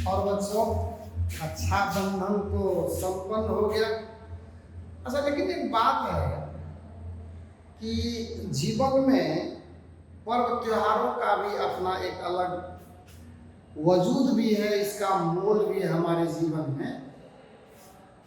और बच्चों रक्षाबंधन तो संपन्न हो गया। अच्छा, लेकिन एक बात है कि जीवन में पर्व त्योहारों का भी अपना एक अलग वजूद भी है, इसका मोल भी है हमारे जीवन में,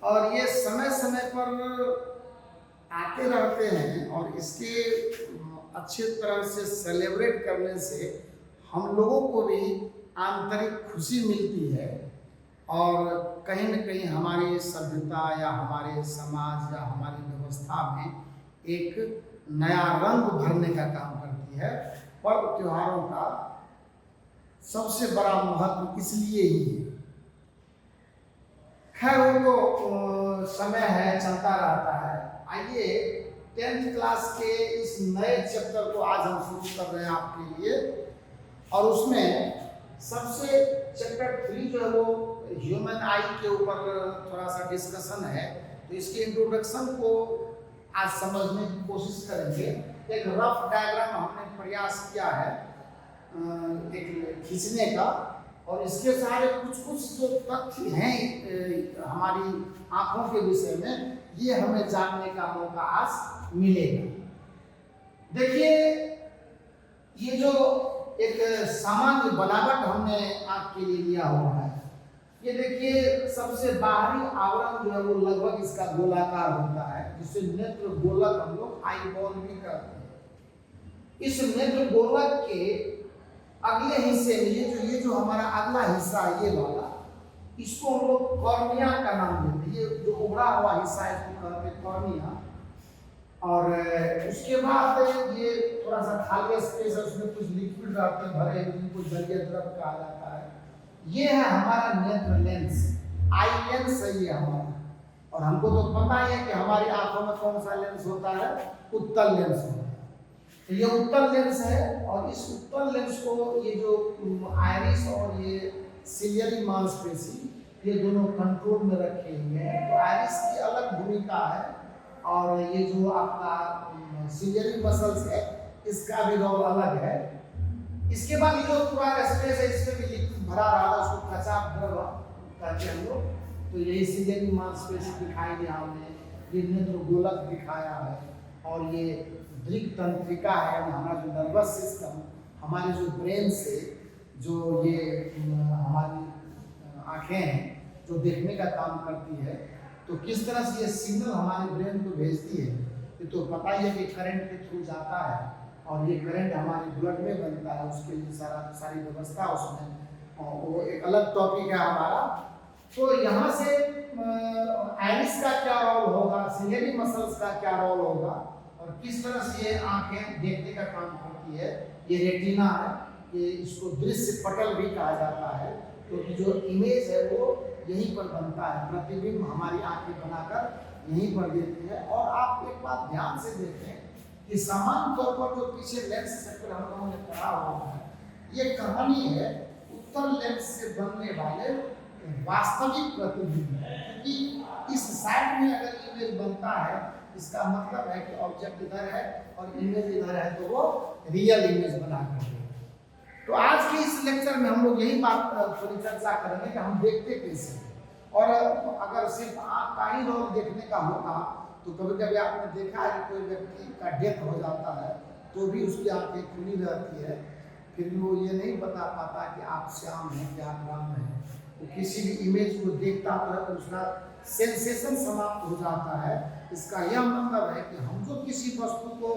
और ये समय समय पर आते रहते हैं और इसके अच्छी तरह से सेलिब्रेट करने से हम लोगों को भी आंतरिक खुशी मिलती है और कहीं न कहीं हमारी सभ्यता या हमारे समाज या हमारी व्यवस्था में एक नया रंग भरने का काम करती है। पर्व त्योहारों का सबसे बड़ा महत्व इसलिए ही है। खैर वो तो समय है, चलता रहता है। आइए 10th क्लास के इस नए चैप्टर को आज हम शुरू कर रहे हैं आपके लिए, और उसमें सबसे चैप्टर 3 जो है वो ह्यूमन आई के ऊपर थोड़ा सा डिस्कशन है। तो इसके इंट्रोडक्शन को आज समझने की कोशिश करेंगे। एक रफ डायग्राम हमने प्रयास किया है एक खींचने का, और इसके सारे कुछ जो तथ्य हैं हमारी आंखों के विषय में, ये हमें जानने का मौका आज मिलेगा। देखिए, ये जो एक सामान्य बनावट हमने आपके लिए लिया हुआ है, ये देखिए सबसे बाहरी आवरण जो है वो लगभग इसका गोलाकार होता है, जिसे नेत्र गोलक हम लोग आई बॉल भी कहते हैं। इस नेत्र गोलक के अगले हिस्से में ये जो हमारा अगला हिस्सा है, ये वाला, इसको हम लोग कॉर्निया का नाम देते हैं। ये जो उभरा हुआ हिस्सा है इसको कहते हैं कॉर्निया। और उसके बाद ये थोड़ा सा खाली स्पेस है, उसमें कुछ लिक्विड रहते हैं भरे, जिनको जलीय द्रव कहा जाता है। ये है हमारा नेत्र लेंस, आई लेंस है ये हमारा। और हमको तो पता ही है कि हमारी आंखों में कौन सा लेंस होता है, उत्तल लेंस होता है। ये उत्तल लेंस है, और इस उत्तल लेंस को ये जो आयरिस और ये सिलियरी मांसपेशी, ये दोनों कंट्रोल में रखे हुए हैं। तो आयरिस की अलग भूमिका है, और ये जो आपका सिलियरी मसल्स है इसका भी रोल अलग है। इसके बाद ये जो पूरा स्पेस है, इसमें भी लिक्विड भरा रहा है, उसको कचाप द्रव कहते हैं हम लोग। तो यही सिलियरी मांसपेशी दिखाई दिया हमने, ये नेत्र गोलक दिखाया है, और ये दृक तंत्रिका है, हमारा जो नर्वस सिस्टम, हमारे जो ब्रेन से जो ये हमारी आँखें हैं जो देखने का काम करती है, तो किस तरह से ये सिग्नल हमारे ब्रेन को भेजती है, ये तो पता ही है कि करंट के थ्रू जाता है, और ये करंट हमारे ब्लड में बनता है। उसके लिए सारी व्यवस्था उसमें, वो एक अलग टॉपिक है हमारा। तो यहाँ से आइरिस का क्या रोल होगा, सिलियरी मसल्स का क्या रोल होगा, और किस तरह से ये आंखें देखने का काम करती है। ये रेटिना है, ये इसको दृश्य पटल भी कहा जाता है, क्योंकि जो इमेज है वो यहीं पर बनता है, प्रतिबिंब हमारी आंखें बनाकर यहीं पर देती है। और आप एक बात ध्यान से देखें कि सामान्य तौर पर जो पीछे लेंस सर्कल हम लोगों ने पढ़ा हुआ है, ये कहानी है उत्तल लेंस से बनने वाले वास्तविक प्रतिबिंब है। क्योंकि इस साइड में अगर इमेज बनता है, इसका मतलब है कि ऑब्जेक्ट इधर है और इमेज इधर है, तो वो रियल इमेज बना कर। तो आज के इस लेक्चर में हम लोग यही बात थोड़ी चर्चा करेंगे कि हम देखते कैसे हैं। और अगर सिर्फ आँख का ही रोल देखने का होगा, तो कभी कभी आपने देखा है कि कोई व्यक्ति का डेथ हो जाता है तो भी उसकी आँखें खुली रहती है, फिर भी वो ये नहीं बता पाता कि आप श्याम हैं कि आप राम हैं। वो किसी भी इमेज को देखता है तो उसका सेंसेशन समाप्त हो जाता है। इसका यह मतलब है कि हम जो किसी वस्तु को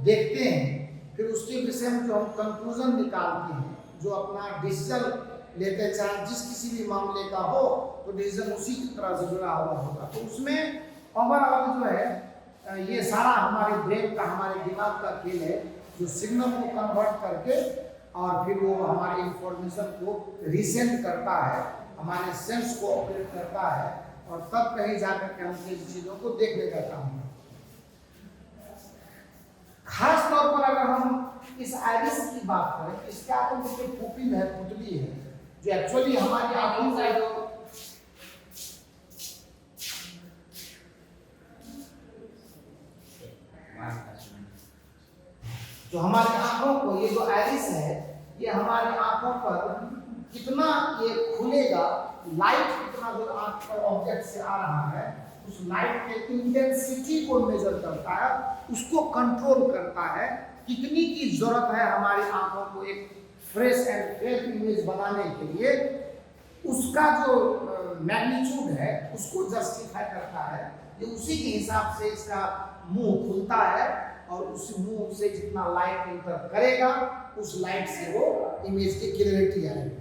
देखते हैं, फिर उसके विषय में जो हम कंक्लूजन निकालते हैं, जो अपना डिसीजन लेते हैं, चाहे जिस किसी भी मामले का हो, तो डिसीजन उसी की तरह से जुड़ा हुआ होगा। तो उसमें ओवरऑल जो है ये सारा हमारे ब्रेन का, हमारे दिमाग का खेल है, जो सिग्नल को कन्वर्ट करके और फिर वो हमारे इंफॉर्मेशन को रिसेंड करता है, हमारे सेंस को ऑपरेट करता है, और तब कहीं जाकर के हम चीज़ों को देखने का काम है। खास तौर पर अगर हम इस आइरिस की बात करें, इसका तो मुझे पुपिल है, पुतली है, जो एक्चुअली हमारी आंखों का जो हमारी आंखों को, ये जो आइरिस है, ये हमारी आंखों पर कितना ये खुलेगा, लाइट कितना जो आंख पर ऑब्जेक्ट से आ रहा है उस लाइट के इंटेंसिटी को मेजर करता है, उसको कंट्रोल करता है। कितनी की जरूरत है हमारी आंखों को एक फ्रेश एंड फेयर इमेज बनाने के लिए, उसका जो मैग्नीट्यूड है उसको जस्टिफाई करता है। ये उसी के हिसाब से इसका मुंह खुलता है और उस मुंह से जितना लाइट इंटर करेगा उस लाइट से वो इमेज की क्लियरिटी आएगी।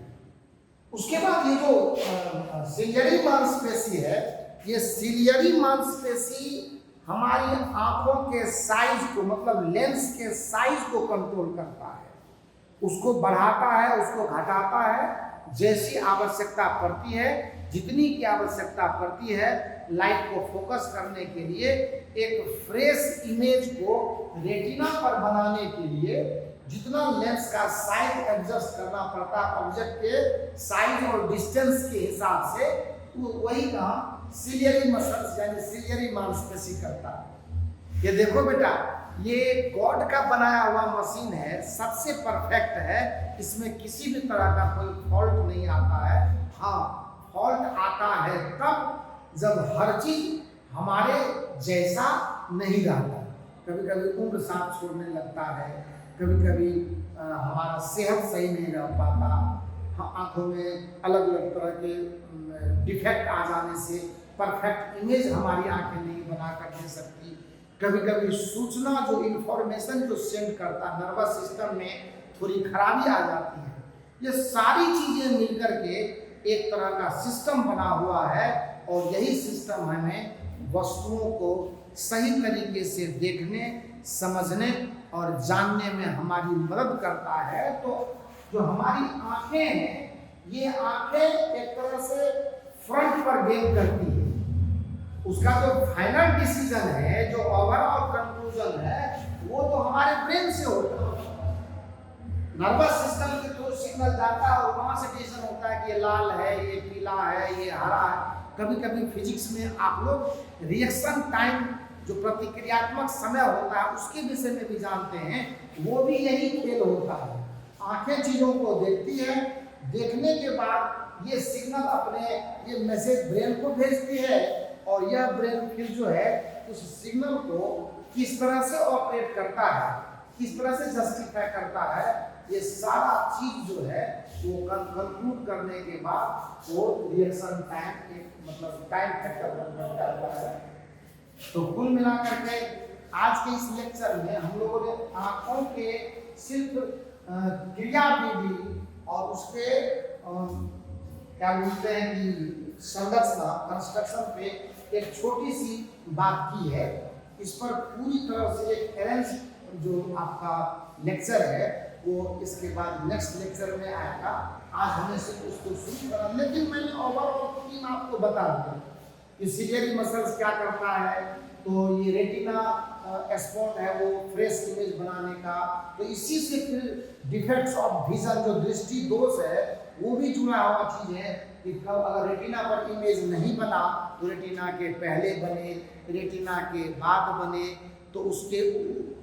उसके बाद ये जो सिलियरी मांसपेशी है, ये सिलियरी मांसपेशी हमारी आंखों के साइज को, मतलब लेंस के साइज को कंट्रोल करता है, उसको बढ़ाता है, उसको घटाता है जैसी आवश्यकता पड़ती है। जितनी की आवश्यकता पड़ती है लाइट को फोकस करने के लिए, एक फ्रेश इमेज को रेटिना पर बनाने के लिए जितना लेंस का साइज एडजस्ट करना पड़ता है ऑब्जेक्ट के साइज और डिस्टेंस के हिसाब से, वही काम सिलियरी मसल्स यानी सिलियरी मांसपेशी करता है। ये देखो बेटा, ये गॉड का बनाया हुआ मशीन है, सबसे परफेक्ट है, इसमें किसी भी तरह का कोई फॉल्ट नहीं आता है। हाँ, फॉल्ट आता है तब जब हर चीज हमारे जैसा नहीं रहता। कभी कभी उम्र साथ छोड़ने लगता है, कभी कभी हमारा सेहत सही नहीं रह पाता, आंखों में अलग अलग तरह के डिफेक्ट आ जाने से परफेक्ट इमेज हमारी आंखें नहीं बना कर दे सकती। कभी कभी सूचना जो इंफॉर्मेशन जो सेंड करता नर्वस सिस्टम में थोड़ी खराबी आ जाती है। ये सारी चीजें मिलकर के एक तरह का सिस्टम बना हुआ है और यही सिस्टम हमें वस्तुओं को सही तरीके से देखने, समझने और जानने में हमारी मदद करता है। तो जो हमारी आंखें हैं, ये आंखें एक तरह से फ्रंट पर गेम करती है। उसका जो फाइनल डिसीजन है, जो ओवरऑल कंक्लूजन है, वो तो हमारे ब्रेन से होता है। नर्वस सिस्टम के थ्रू सिग्नल जाता है और वहां से डिसीजन होता है कि ये लाल है, ये पीला है, ये हरा है। कभी कभी फिजिक्स में आप लोग रिएक्शन टाइम जो प्रतिक्रियात्मक समय होता है उसके विषय में भी जानते हैं, वो भी यही खेल होता है। आंखें चीजों को देखती है, देखने के बाद ये सिग्नल अपने ये मैसेज ब्रेन को भेजती है और यह ब्रेन फिर जो है उस सिग्नल को किस तरह से ऑपरेट करता है, किस तरह से जस्टिफाई करता है, ये सारा चीज जो है वो कंक्लूड करने के बाद वो रिएक्शन टाइम एक मतलब टाइम फैक्टर बन जाता है। तो कुल मिलाकर के आज के इस लेक्चर में हम लोगों ने आंखों के सिर्फ क्रियाविधि और उसके क्या बोलते हैं कि संरचना कंस्ट्रक्शन पे एक छोटी सी बात की है। इस पर पूरी तरह से एक अरेंज जो आपका लेक्चर है वो इसके बाद नेक्स्ट लेक्चर में आएगा। आज हमने सिर्फ उसको शुरू करा, लेकिन मैंने ओवरऑल थीम आपको बता दिया कि सिलियरी मसल्स क्या करता है। तो ये रेटिना स्पॉट है वो फ्रेश इमेज बनाने का, तो इसी से फिर डिफेक्ट्स ऑफ विजन जो दृष्टि दोष है वो भी जुड़ा हुआ चीज है कि कब अगर रेटिना पर इमेज नहीं बना तो रेटिना के पहले बने, रेटिना के बाद बने, तो उसके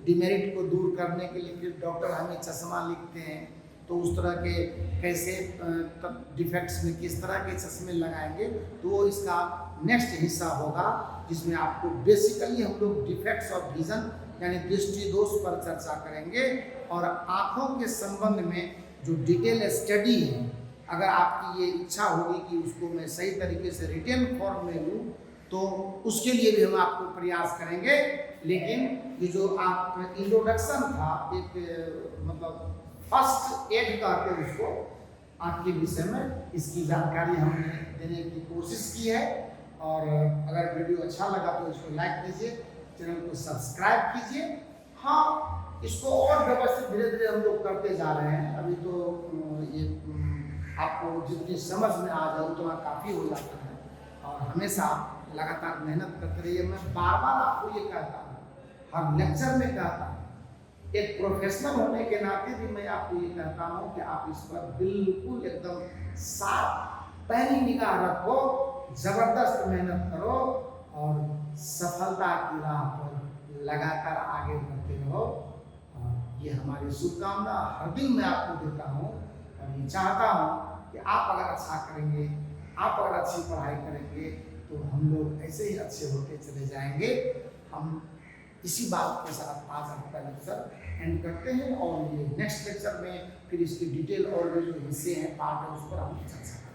डिमेरिट को दूर करने के लिए फिर डॉक्टर हमें चश्मा लिखते हैं। तो उस तरह के कैसे डिफेक्ट्स में किस तरह के चश्मे लगाएंगे, तो वो इसका नेक्स्ट हिस्सा होगा जिसमें आपको बेसिकली हम लोग डिफेक्ट्स ऑफ विजन यानी दृष्टि दोष पर चर्चा करेंगे। और आँखों के संबंध में जो डिटेल स्टडी है, अगर आपकी ये इच्छा होगी कि उसको मैं सही तरीके से रिटेन फॉर्म में लूँ तो उसके लिए भी हम आपको प्रयास करेंगे। लेकिन ये जो आप इंट्रोडक्शन था, एक मतलब फर्स्ट एड कहते हैं उसको, आपके विषय में इसकी जानकारी हमने देने की कोशिश की है। और अगर वीडियो अच्छा लगा तो इसको लाइक कीजिए, चैनल को सब्सक्राइब कीजिए। हाँ, इसको और व्यवस्थित धीरे धीरे हम लोग करते जा रहे हैं। अभी तो ये आपको जितनी समझ में आ जाए उतना काफ़ी हो जाता है और हमेशा लगातार मेहनत करते रहिए। मैं बार बार आपको ये कहता हूँ, हर लेक्चर में कहता हूँ, एक प्रोफेशनल होने के नाते भी मैं आपको ये कहता हूँ कि आप इस पर बिल्कुल एकदम साफ पैनी निगाह रखो, जबरदस्त मेहनत करो और सफलता की राह पर लगातार आगे बढ़ते रहो। और ये हमारी शुभकामना हर दिन मैं आपको देता हूँ और ये चाहता हूँ कि आप अगर अच्छा करेंगे, आप अगर अच्छी पढ़ाई करेंगे तो हम लोग ऐसे ही अच्छे होते चले जाएंगे। हम इसी बात के साथ आज आपका लेक्चर एंड करते हैं और ये नेक्स्ट लेक्चर में फिर इसकी डिटेल और जो हिस्से हैं पार्ट है उस पर हम चर्चा करेंगे।